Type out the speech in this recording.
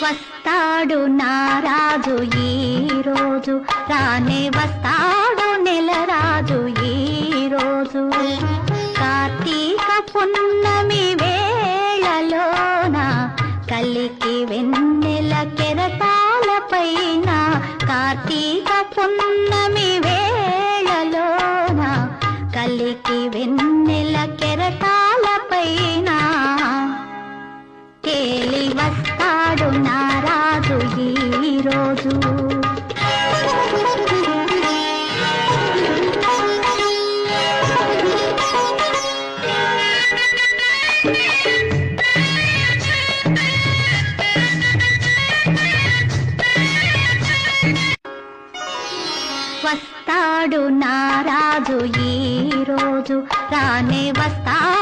వస్తాడు నారాజు ఈ రోజు, రానే వస్తాడు నెలరాజు ఈ రోజు. కార్తీక పున్నమి వేళలోన కలికి వెన్నెల కెరటాలపైన, కార్తీక పున్నమి వేళలోన కలికి వెన్నెల కెరటాలపైన తేలి వస్తాడు నారాజు ఈ రోజు. వస్తాడు నారాజు ఈ రోజు, రానే వస్తాడు